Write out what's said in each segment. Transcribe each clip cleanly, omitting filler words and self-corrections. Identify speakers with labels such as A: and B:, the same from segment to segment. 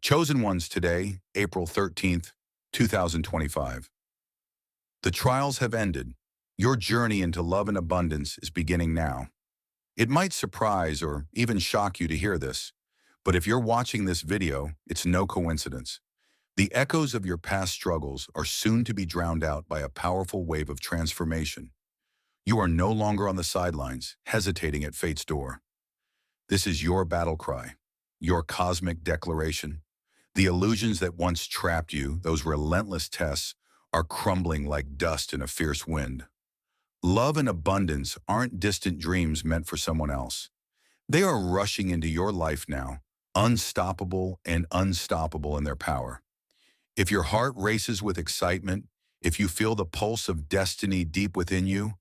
A: Chosen ones today, April 13th, 2025. The trials have ended. Your journey into love and abundance is beginning now. It might surprise or even shock you to hear this, but if you're watching this video, it's no coincidence. The echoes of your past struggles are soon to be drowned out by a powerful wave of transformation. You are no longer on the sidelines, hesitating at fate's door. This is your battle cry, your cosmic declaration. The illusions that once trapped you, those relentless tests, are crumbling like dust in a fierce wind. Love and abundance aren't distant dreams meant for someone else. They are rushing into your life now, unstoppable and unstoppable in their power. If your heart races with excitement, if you feel the pulse of destiny deep within you,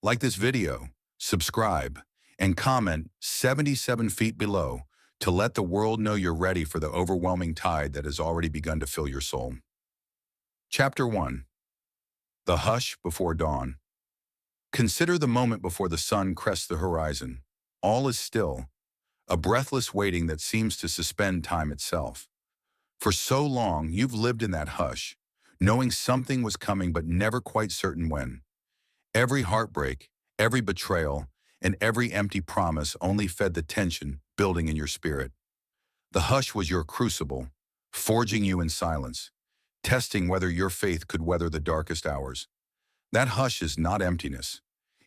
A: like this video, subscribe, and comment 77 feet below to let the world know you're ready for the overwhelming tide that has already begun to fill your soul. Chapter 1. The Hush Before Dawn. Consider the moment before the sun crests the horizon. All is still, a breathless waiting that seems to suspend time itself. For so long, you've lived in that hush, knowing something was coming but never quite certain when. Every heartbreak, every betrayal, and every empty promise only fed the tension building in your spirit. The hush was your crucible, forging you in silence, testing whether your faith could weather the darkest hours. That hush is not emptiness.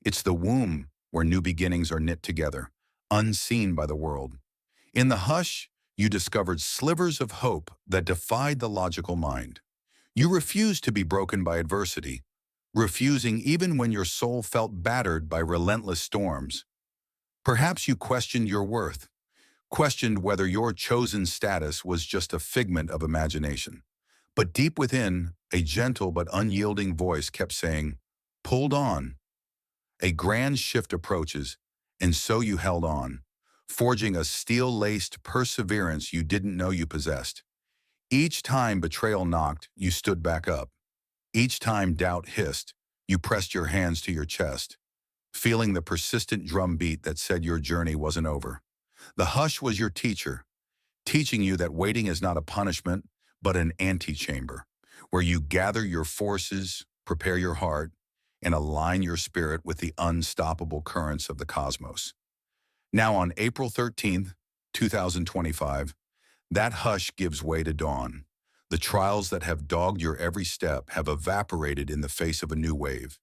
A: It's the womb where new beginnings are knit together, unseen by the world. In the hush, you discovered slivers of hope that defied the logical mind. You refused to be broken by adversity, refusing even when your soul felt battered by relentless storms. Perhaps you questioned your worth, questioned whether your chosen status was just a figment of imagination. But deep within, a gentle but unyielding voice kept saying, "Hold on." A grand shift approaches, and so you held on, forging a steel-laced perseverance you didn't know you possessed. Each time betrayal knocked, you stood back up. Each time doubt hissed, you pressed your hands to your chest, feeling the persistent drumbeat that said your journey wasn't over. The hush was your teacher, teaching you that waiting is not a punishment, but an antechamber, where you gather your forces, prepare your heart, and align your spirit with the unstoppable currents of the cosmos. Now on April 13th, 2025, that hush gives way to dawn. The trials that have dogged your every step have evaporated in the face of a new wave.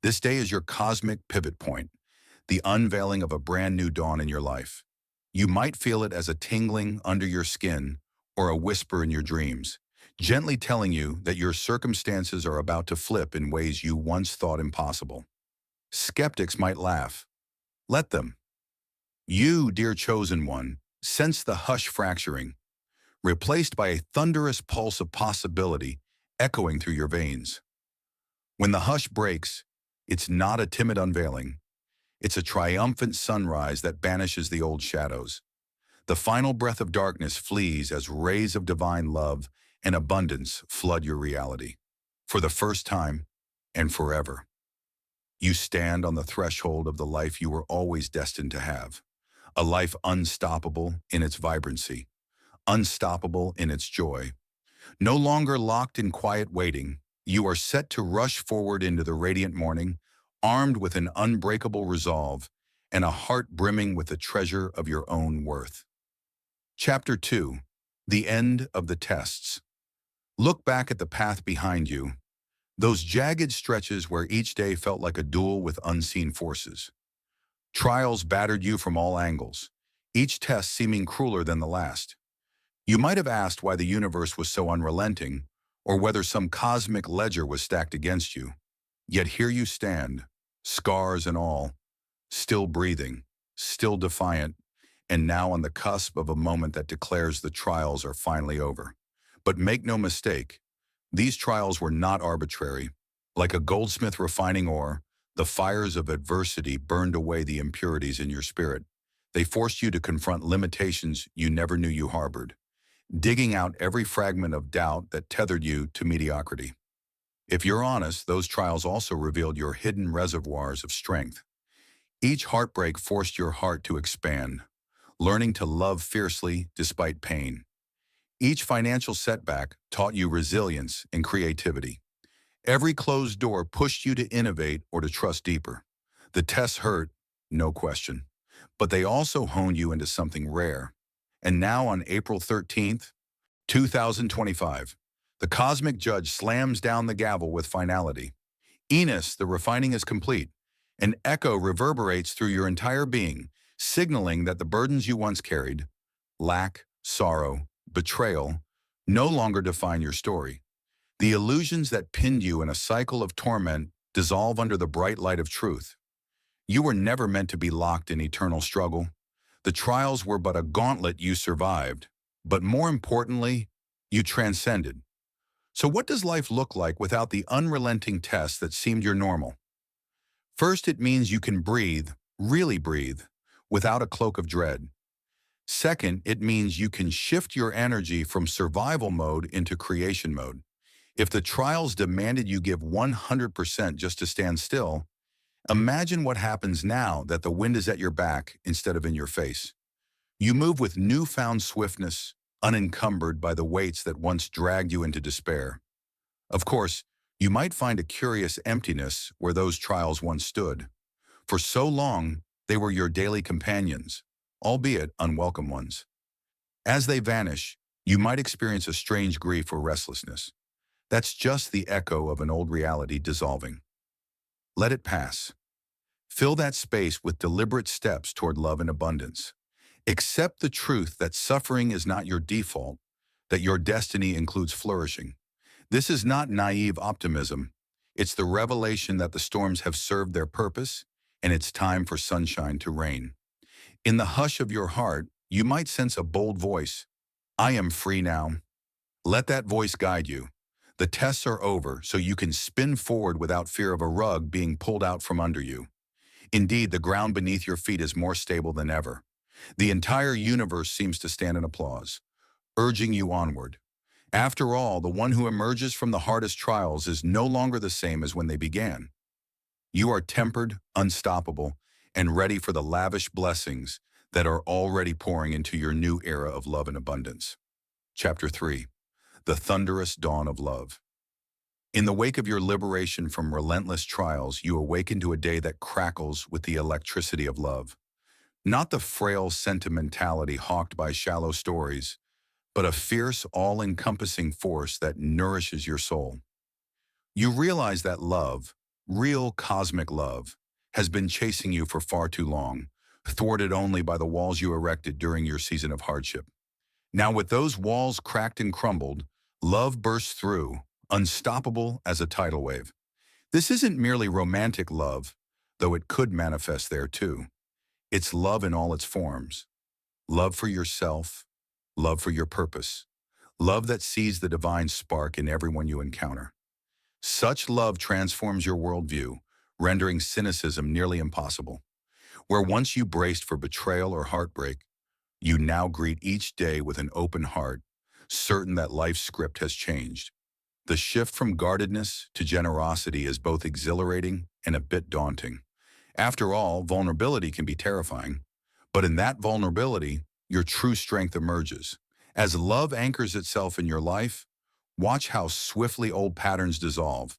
A: This day is your cosmic pivot point, the unveiling of a brand new dawn in your life. You might feel it as a tingling under your skin or a whisper in your dreams, gently telling you that your circumstances are about to flip in ways you once thought impossible. Skeptics might laugh. Let them. You, dear chosen one, sense the hush fracturing, replaced by a thunderous pulse of possibility echoing through your veins. When the hush breaks, it's not a timid unveiling. It's a triumphant sunrise that banishes the old shadows. The final breath of darkness flees as rays of divine love and abundance flood your reality. For the first time and forever, you stand on the threshold of the life you were always destined to have. A life unstoppable in its vibrancy, unstoppable in its joy. No longer locked in quiet waiting, you are set to rush forward into the radiant morning, armed with an unbreakable resolve and a heart brimming with the treasure of your own worth. Chapter 2. The End of the Tests. Look back at the path behind you, those jagged stretches where each day felt like a duel with unseen forces. Trials battered you from all angles, each test seeming crueler than the last. You might have asked why the universe was so unrelenting, or whether some cosmic ledger was stacked against you. Yet here you stand, scars and all, still breathing, still defiant, and now on the cusp of a moment that declares the trials are finally over. But make no mistake, these trials were not arbitrary. Like a goldsmith refining ore, the fires of adversity burned away the impurities in your spirit. They forced you to confront limitations you never knew you harbored, digging out every fragment of doubt that tethered you to mediocrity. If you're honest, those trials also revealed your hidden reservoirs of strength. Each heartbreak forced your heart to expand, learning to love fiercely despite pain. Each financial setback taught you resilience and creativity. Every closed door pushed you to innovate or to trust deeper. The tests hurt, no question, but they also honed you into something rare. And now on April 13th, 2025, the cosmic judge slams down the gavel with finality. Enos, the refining is complete. An echo reverberates through your entire being, signaling that the burdens you once carried, lack, sorrow, betrayal, no longer define your story. The illusions that pinned you in a cycle of torment dissolve under the bright light of truth. You were never meant to be locked in eternal struggle. The trials were but a gauntlet you survived, but more importantly, you transcended. So what does life look like without the unrelenting tests that seemed your normal? First, it means you can breathe, really breathe, without a cloak of dread. Second, it means you can shift your energy from survival mode into creation mode. If the trials demanded you give 100% just to stand still, imagine what happens now that the wind is at your back instead of in your face. You move with newfound swiftness, unencumbered by the weights that once dragged you into despair. Of course, you might find a curious emptiness where those trials once stood. For so long, they were your daily companions, albeit unwelcome ones. As they vanish, you might experience a strange grief or restlessness. That's just the echo of an old reality dissolving. Let it pass. Fill that space with deliberate steps toward love and abundance. Accept the truth that suffering is not your default, that your destiny includes flourishing. This is not naive optimism. It's the revelation that the storms have served their purpose, and it's time for sunshine to reign. In the hush of your heart, you might sense a bold voice. I am free now. Let that voice guide you. The tests are over, so you can spin forward without fear of a rug being pulled out from under you. Indeed, the ground beneath your feet is more stable than ever. The entire universe seems to stand in applause, urging you onward. After all, the one who emerges from the hardest trials is no longer the same as when they began. You are tempered, unstoppable, and ready for the lavish blessings that are already pouring into your new era of love and abundance. Chapter 3. The Thunderous Dawn of Love. In the wake of your liberation from relentless trials, you awaken to a day that crackles with the electricity of love. Not the frail sentimentality hawked by shallow stories, but a fierce, all-encompassing force that nourishes your soul. You realize that love, real cosmic love, has been chasing you for far too long, thwarted only by the walls you erected during your season of hardship. Now with those walls cracked and crumbled, love bursts through, unstoppable as a tidal wave. This isn't merely romantic love, though it could manifest there too. It's love in all its forms. Love for yourself, love for your purpose, love that sees the divine spark in everyone you encounter. Such love transforms your worldview, rendering cynicism nearly impossible. Where once you braced for betrayal or heartbreak, you now greet each day with an open heart, certain that life's script has changed. The shift from guardedness to generosity is both exhilarating and a bit daunting. After all, vulnerability can be terrifying. But in that vulnerability, your true strength emerges. As love anchors itself in your life, watch how swiftly old patterns dissolve.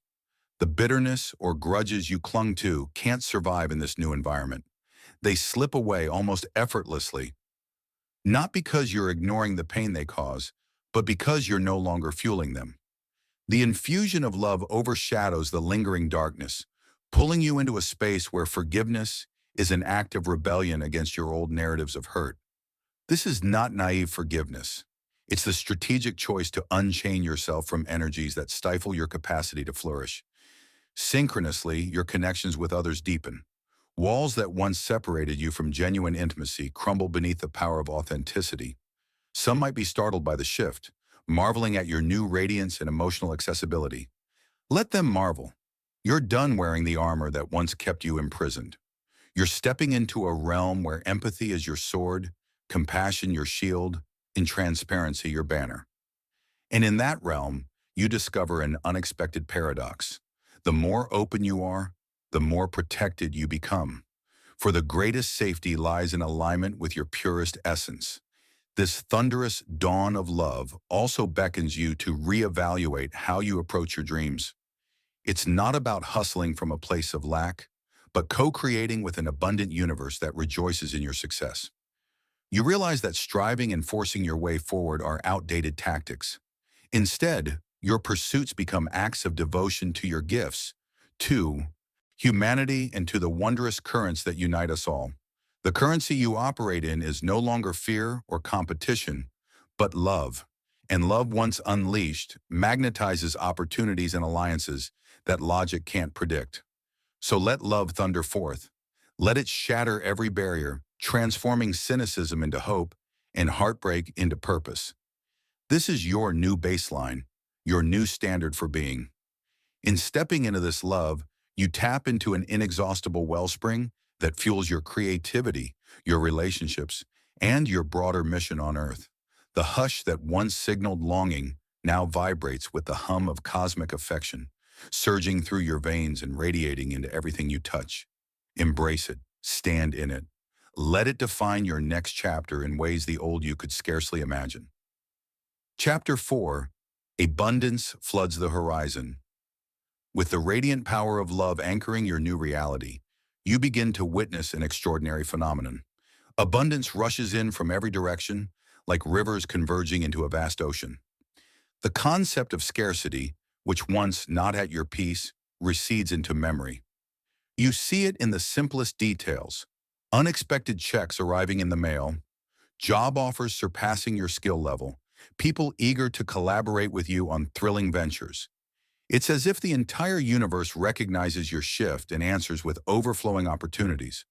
A: The bitterness or grudges you clung to can't survive in this new environment. They slip away almost effortlessly, not because you're ignoring the pain they cause, but because you're no longer fueling them. The infusion of love overshadows the lingering darkness, pulling you into a space where forgiveness is an act of rebellion against your old narratives of hurt. This is not naive forgiveness. It's the strategic choice to unchain yourself from energies that stifle your capacity to flourish. Synchronously, your connections with others deepen. Walls that once separated you from genuine intimacy crumble beneath the power of authenticity. Some might be startled by the shift, marveling at your new radiance and emotional accessibility. Let them marvel. You're done wearing the armor that once kept you imprisoned. You're stepping into a realm where empathy is your sword, compassion your shield, and transparency your banner. And in that realm, you discover an unexpected paradox. The more open you are, the more protected you become. For the greatest safety lies in alignment with your purest essence. This thunderous dawn of love also beckons you to reevaluate how you approach your dreams. It's not about hustling from a place of lack, but co-creating with an abundant universe that rejoices in your success. You realize that striving and forcing your way forward are outdated tactics. Instead, your pursuits become acts of devotion to your gifts, to humanity, and to the wondrous currents that unite us all. The currency you operate in is no longer fear or competition, but love. And love, once unleashed, magnetizes opportunities and alliances that logic can't predict. So let love thunder forth. Let it shatter every barrier, transforming cynicism into hope and heartbreak into purpose. This is your new baseline, your new standard for being. In stepping into this love, you tap into an inexhaustible wellspring that fuels your creativity, your relationships, and your broader mission on Earth. The hush that once signaled longing now vibrates with the hum of cosmic affection, surging through your veins and radiating into everything you touch. Embrace it, stand in it. Let it define your next chapter in ways the old you could scarcely imagine. Chapter 4. Abundance floods the horizon. With the radiant power of love anchoring your new reality, you begin to witness an extraordinary phenomenon. Abundance rushes in from every direction, like rivers converging into a vast ocean. The concept of scarcity, which once not at your peace, recedes into memory. You see it in the simplest details: unexpected checks arriving in the mail, job offers surpassing your skill level, people eager to collaborate with you on thrilling ventures. It's as if the entire universe recognizes your shift and answers with overflowing opportunities.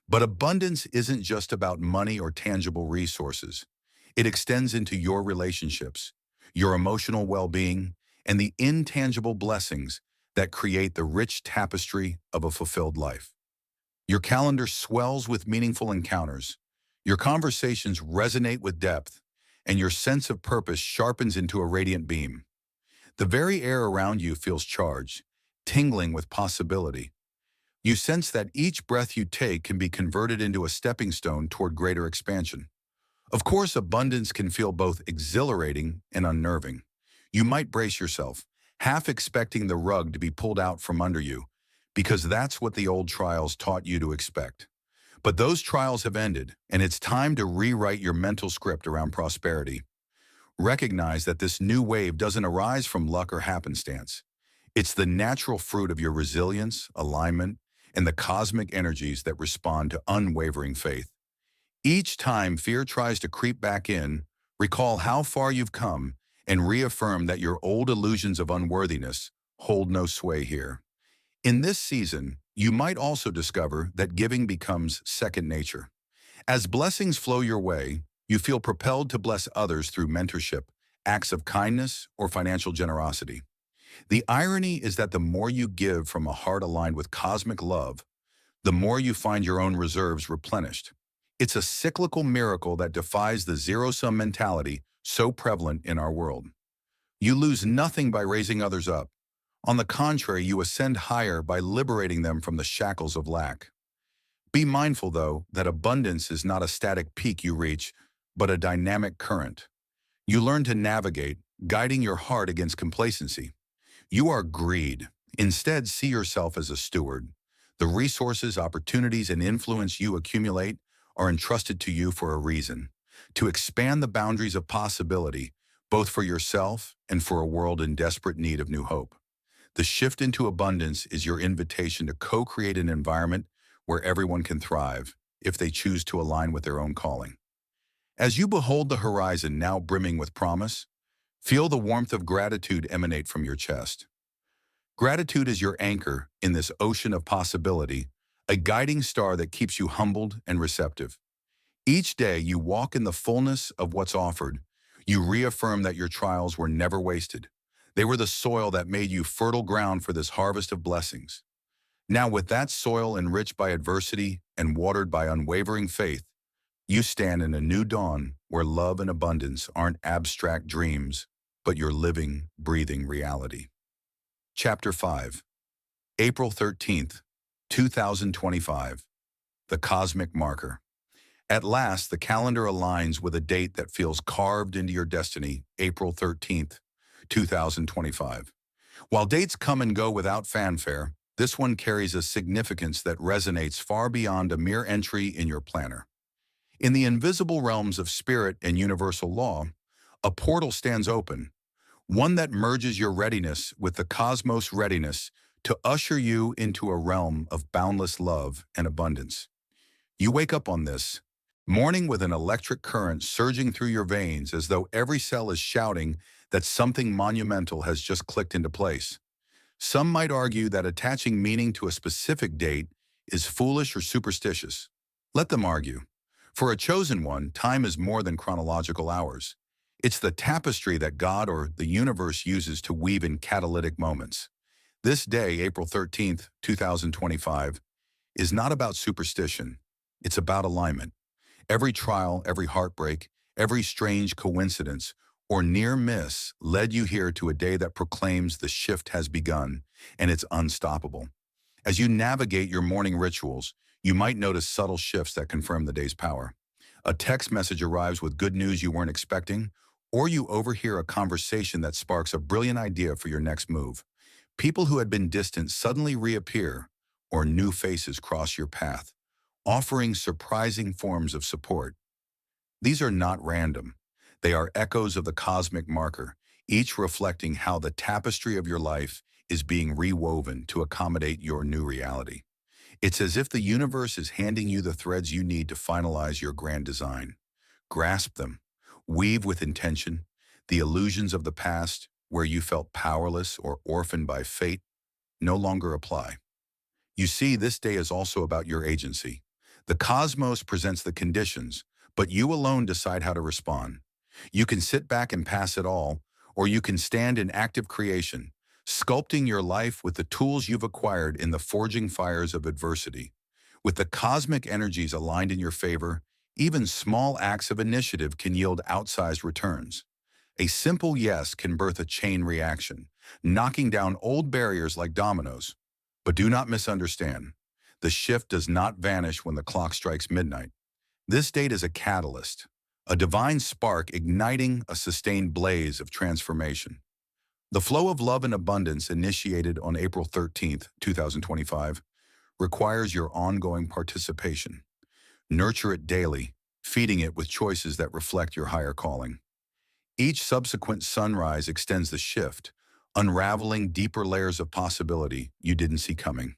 A: But abundance isn't just about money or tangible resources. It extends into your relationships, your emotional well-being, and the intangible blessings that create the rich tapestry of a fulfilled life. Your calendar swells with meaningful encounters, your conversations resonate with depth, and your sense of purpose sharpens into a radiant beam. The very air around you feels charged, tingling with possibility. You sense that each breath you take can be converted into a stepping stone toward greater expansion. Of course, abundance can feel both exhilarating and unnerving. You might brace yourself, half expecting the rug to be pulled out from under you, because that's what the old trials taught you to expect. But those trials have ended, and it's time to rewrite your mental script around prosperity. Recognize that this new wave doesn't arise from luck or happenstance. It's the natural fruit of your resilience, alignment, and the cosmic energies that respond to unwavering faith. Each time fear tries to creep back in, recall how far you've come and reaffirm that your old illusions of unworthiness hold no sway here. In this season, you might also discover that giving becomes second nature. As blessings flow your way, you feel propelled to bless others through mentorship, acts of kindness, or financial generosity. The irony is that the more you give from a heart aligned with cosmic love, the more you find your own reserves replenished. It's a cyclical miracle that defies the zero-sum mentality so prevalent in our world. You lose nothing by raising others up. On the contrary, you ascend higher by liberating them from the shackles of lack. Be mindful, though, that abundance is not a static peak you reach, but a dynamic current. You learn to navigate, guiding your heart against complacency. You are greed. Instead, see yourself as a steward. The resources, opportunities, and influence you accumulate are entrusted to you for a reason: to expand the boundaries of possibility, both for yourself and for a world in desperate need of new hope. The shift into abundance is your invitation to co-create an environment where everyone can thrive, if they choose to align with their own calling. As you behold the horizon now brimming with promise, feel the warmth of gratitude emanate from your chest. Gratitude is your anchor in this ocean of possibility, a guiding star that keeps you humbled and receptive. Each day you walk in the fullness of what's offered. You reaffirm that your trials were never wasted. They were the soil that made you fertile ground for this harvest of blessings. Now, with that soil enriched by adversity and watered by unwavering faith, you stand in a new dawn where love and abundance aren't abstract dreams, but your living, breathing reality. Chapter 5. April 13th, 2025. The Cosmic Marker. At last, the calendar aligns with a date that feels carved into your destiny, April 13th, 2025. While dates come and go without fanfare, this one carries a significance that resonates far beyond a mere entry in your planner. In the invisible realms of spirit and universal law, a portal stands open, one that merges your readiness with the cosmos' readiness to usher you into a realm of boundless love and abundance. You wake up on this morning with an electric current surging through your veins as though every cell is shouting that something monumental has just clicked into place. Some might argue that attaching meaning to a specific date is foolish or superstitious. Let them argue. For a chosen one, time is more than chronological hours. It's the tapestry that God or the universe uses to weave in catalytic moments. This day, April 13th, 2025, is not about superstition. It's about alignment. Every trial, every heartbreak, every strange coincidence or near miss led you here to a day that proclaims the shift has begun and it's unstoppable. As you navigate your morning rituals, you might notice subtle shifts that confirm the day's power. A text message arrives with good news you weren't expecting, or you overhear a conversation that sparks a brilliant idea for your next move. People who had been distant suddenly reappear, or new faces cross your path, offering surprising forms of support. These are not random. They are echoes of the cosmic marker, each reflecting how the tapestry of your life is being rewoven to accommodate your new reality. It's as if the universe is handing you the threads you need to finalize your grand design. Grasp them. Weave with intention. The illusions of the past, where you felt powerless or orphaned by fate, no longer apply. You see, this day is also about your agency. The cosmos presents the conditions, but you alone decide how to respond. You can sit back and pass it all, or you can stand in active creation, sculpting your life with the tools you've acquired in the forging fires of adversity. With the cosmic energies aligned in your favor, even small acts of initiative can yield outsized returns. A simple yes can birth a chain reaction, knocking down old barriers like dominoes. But do not misunderstand. The shift does not vanish when the clock strikes midnight. This date is a catalyst, a divine spark igniting a sustained blaze of transformation. The flow of love and abundance initiated on April 13th, 2025, requires your ongoing participation. Nurture it daily, feeding it with choices that reflect your higher calling. Each subsequent sunrise extends the shift, unraveling deeper layers of possibility you didn't see coming.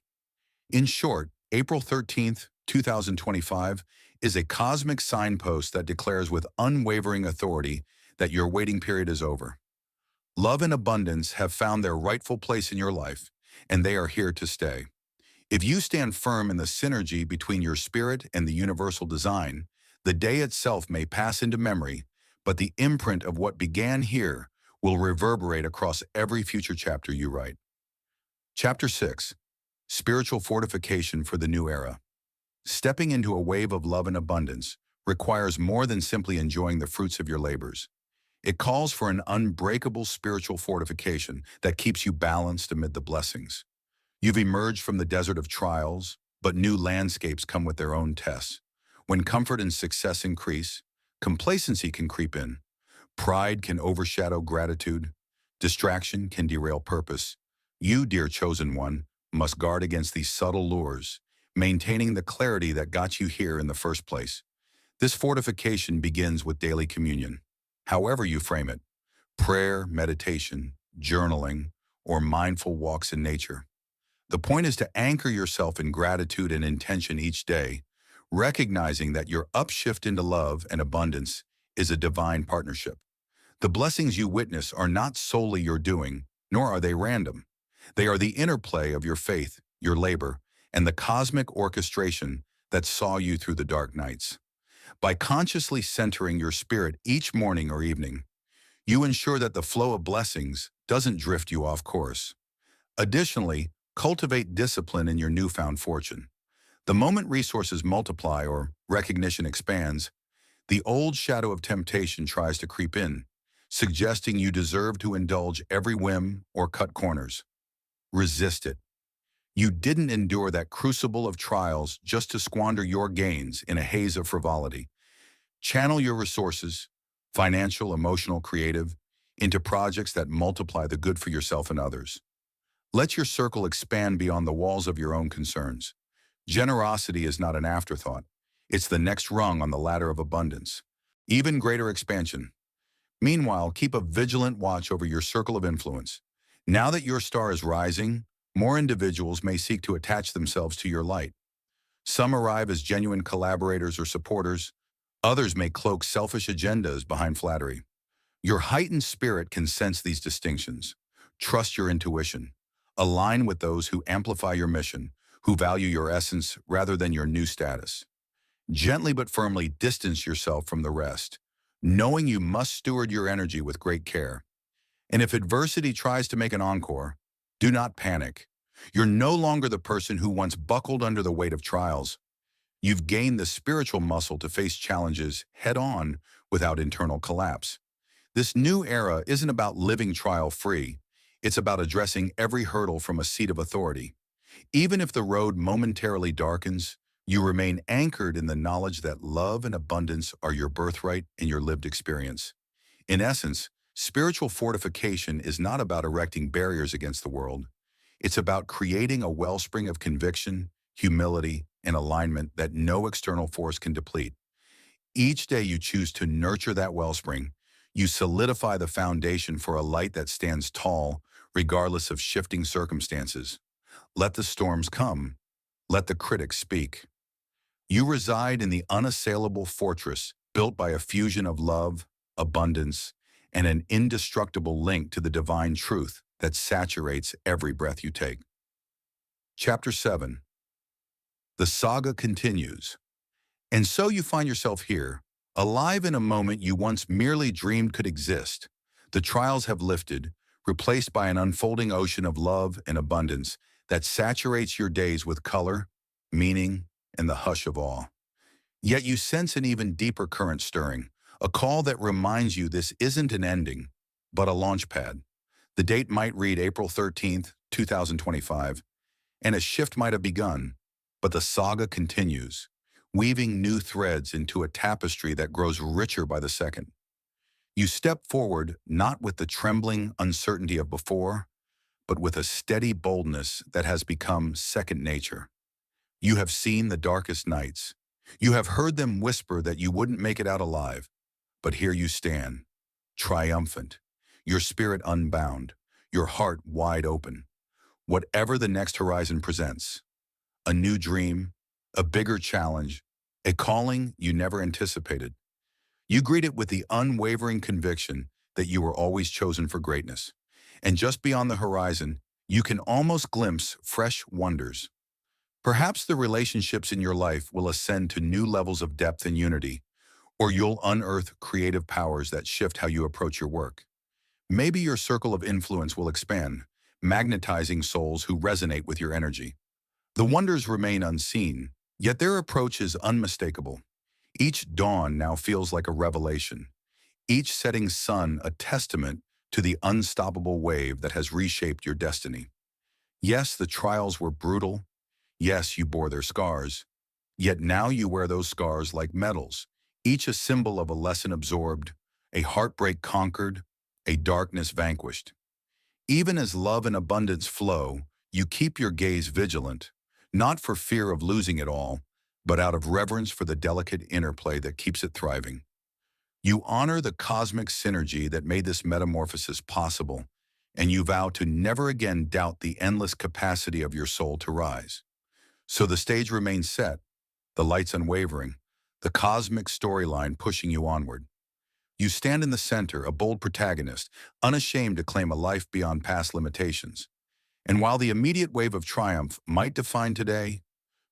A: In short, April 13th, 2025 is a cosmic signpost that declares with unwavering authority that your waiting period is over. Love and abundance have found their rightful place in your life, and they are here to stay. If you stand firm in the synergy between your spirit and the universal design, the day itself may pass into memory, but the imprint of what began here will reverberate across every future chapter you write. Chapter 6. Spiritual Fortification for the New Era. Stepping into a wave of love and abundance requires more than simply enjoying the fruits of your labors. It calls for an unbreakable spiritual fortification that keeps you balanced amid the blessings. You've emerged from the desert of trials, but new landscapes come with their own tests. When comfort and success increase, complacency can creep in. Pride can overshadow gratitude. Distraction can derail purpose. You, dear chosen one, must guard against these subtle lures, maintaining the clarity that got you here in the first place. This fortification begins with daily communion. However you frame it, prayer, meditation, journaling, or mindful walks in nature. The point is to anchor yourself in gratitude and intention each day, recognizing that your upshift into love and abundance is a divine partnership. The blessings you witness are not solely your doing, nor are they random. They are the interplay of your faith, your labor, and the cosmic orchestration that saw you through the dark nights. By consciously centering your spirit each morning or evening, you ensure that the flow of blessings doesn't drift you off course. Additionally, cultivate discipline in your newfound fortune. The moment resources multiply or recognition expands, the old shadow of temptation tries to creep in, suggesting you deserve to indulge every whim or cut corners. Resist it. You didn't endure that crucible of trials just to squander your gains in a haze of frivolity. Channel your resources, financial, emotional, creative, into projects that multiply the good for yourself and others. Let your circle expand beyond the walls of your own concerns. Generosity is not an afterthought. It's the next rung on the ladder of abundance. Even greater expansion. Meanwhile, keep a vigilant watch over your circle of influence. Now that your star is rising, more individuals may seek to attach themselves to your light. Some arrive as genuine collaborators or supporters. Others may cloak selfish agendas behind flattery. Your heightened spirit can sense these distinctions. Trust your intuition. Align with those who amplify your mission, who value your essence rather than your new status. Gently but firmly distance yourself from the rest, knowing you must steward your energy with great care. And if adversity tries to make an encore, do not panic. You're no longer the person who once buckled under the weight of trials. You've gained the spiritual muscle to face challenges head-on without internal collapse. This new era isn't about living trial-free. It's about addressing every hurdle from a seat of authority. Even if the road momentarily darkens, you remain anchored in the knowledge that love and abundance are your birthright and your lived experience. In essence, spiritual fortification is not about erecting barriers against the world. It's about creating a wellspring of conviction, humility, and alignment that no external force can deplete. Each day you choose to nurture that wellspring, you solidify the foundation for a light that stands tall, regardless of shifting circumstances. Let the storms come. Let the critics speak. You reside in the unassailable fortress built by a fusion of love, abundance, and an indestructible link to the divine truth that saturates every breath you take. Chapter 7. The saga continues. And so you find yourself here, alive in a moment you once merely dreamed could exist. The trials have lifted, replaced by an unfolding ocean of love and abundance that saturates your days with color, meaning, and the hush of awe. Yet you sense an even deeper current stirring, a call that reminds you this isn't an ending, but a launch pad. The date might read April 13th, 2025, and a shift might have begun, but the saga continues, weaving new threads into a tapestry that grows richer by the second. You step forward not with the trembling uncertainty of before, but with a steady boldness that has become second nature. You have seen the darkest nights. You have heard them whisper that you wouldn't make it out alive. But here you stand, triumphant, your spirit unbound, your heart wide open. Whatever the next horizon presents, a new dream, a bigger challenge, a calling you never anticipated, you greet it with the unwavering conviction that you were always chosen for greatness. And just beyond the horizon, you can almost glimpse fresh wonders. Perhaps the relationships in your life will ascend to new levels of depth and unity, or you'll unearth creative powers that shift how you approach your work. Maybe your circle of influence will expand, magnetizing souls who resonate with your energy. The wonders remain unseen, yet their approach is unmistakable. Each dawn now feels like a revelation, each setting sun a testament to the unstoppable wave that has reshaped your destiny. Yes, the trials were brutal. Yes, you bore their scars. Yet now you wear those scars like medals, each a symbol of a lesson absorbed, a heartbreak conquered, a darkness vanquished. Even as love and abundance flow, you keep your gaze vigilant, not for fear of losing it all, but out of reverence for the delicate interplay that keeps it thriving. You honor the cosmic synergy that made this metamorphosis possible, and you vow to never again doubt the endless capacity of your soul to rise. So the stage remains set, the lights unwavering, the cosmic storyline pushing you onward. You stand in the center, a bold protagonist, unashamed to claim a life beyond past limitations. And while the immediate wave of triumph might define today,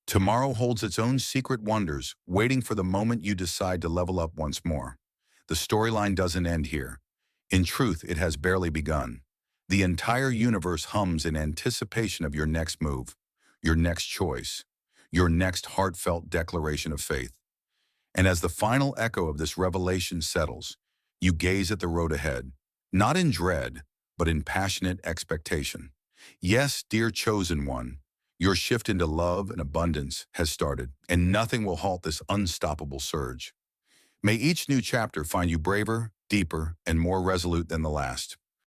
A: tomorrow holds its own secret wonders, waiting for the moment you decide to level up once more. The storyline doesn't end here. In truth, it has barely begun. The entire universe hums in anticipation of your next move, your next choice, your next heartfelt declaration of faith. And as the final echo of this revelation settles, you gaze at the road ahead, not in dread, but in passionate expectation. Yes, dear chosen one, Your shift into love and abundance has started, and nothing will halt this unstoppable surge. May each new chapter find you braver, deeper, and more resolute than the last.